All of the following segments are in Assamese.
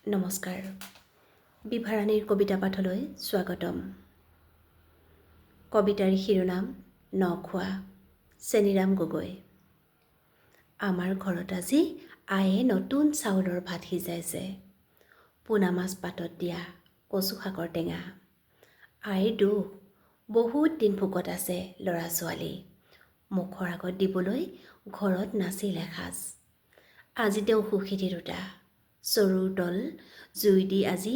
নমস্কাৰ। বিভাৰাণীৰ কবিতা পাঠলৈ স্বাগতম। কবিতাৰ শিৰোনাম নখোৱা, চেনিৰাম গগৈ। আমাৰ ঘৰত আজি আয়ে নতুন চাউলৰ ভাত সিজাইছে, পোনা মাছ পাতত দিয়া কচু শাকৰ টেঙা। আইৰ দুখ, বহুত দিন ভোকত আছে ল'ৰা ছোৱালী, মুখৰ আগত দিবলৈ ঘৰত নাছিল এসাঁজ। আজি তেওঁ সুখী তিৰোতা, চৰুৰ তল জুই দি আজি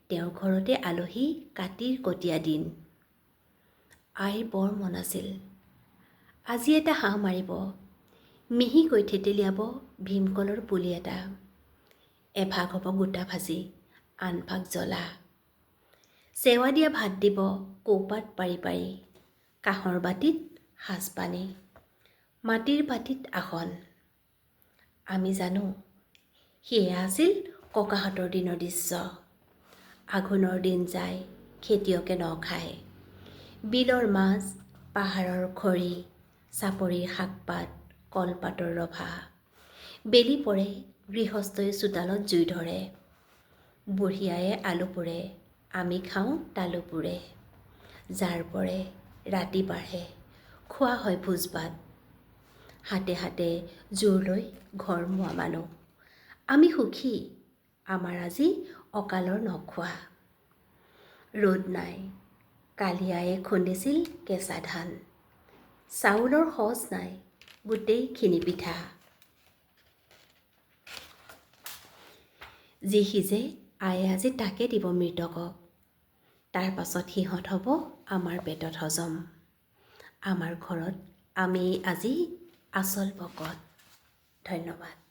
তেওঁৰ ঘৰতে আলহী কাতিৰ কটীয়া দিন। আইৰ বৰ মন আছিল আজি এটা হাঁহ মাৰিব, মিহিকৈ থেতেলিয়াব ভীমকলৰ পুলি এটা। এভাগ হ'ব গোটা ভাজি, আনভাগ জ্বলা। চেৱা দিয়া ভাত দিব কৌপাত পাৰি পাৰি, কাঁহৰ বাটিত সাজপানী, মাটিৰ বাটিত আসন। আমি জানো সেয়া আছিল ককাহঁতৰ দিনৰ দৃশ্য। আঘোণৰ দিন যায় খেতিয়কে নখায়, বিলৰ মাছ, পাহাৰৰ খৰি, চাপৰিৰ শাকপাত, কলপাতৰ ৰভা। বেলি পৰে গৃহস্থই চোতালত জুই ধৰে, বুঢ়ী আয়ে আলু পোৰে, আমি খাওঁ তালু পোৰে। জাৰ পৰে ৰাতি বাঢ়ে, খোৱা হয় ভোজ ভাত, হাতে হাতে জোৰ লৈ ঘৰ মোৱা মানুহ। আমি সুখী, আমাৰ আজি অকালৰ নখোৱা। ৰ'দ নাই, কালি আয়ে খুন্দিছিল কেঁচা ধান, চাউলৰ সজ নাই গোটেইখিনি পিঠা। যি সিজে আয়ে আজি তাকে দিব মৃতকক, তাৰ পাছত সিহঁত হ'ব আমাৰ পেটত হজম। আমাৰ ঘৰত আমি আজি আচল ভকত। ধন্যবাদ।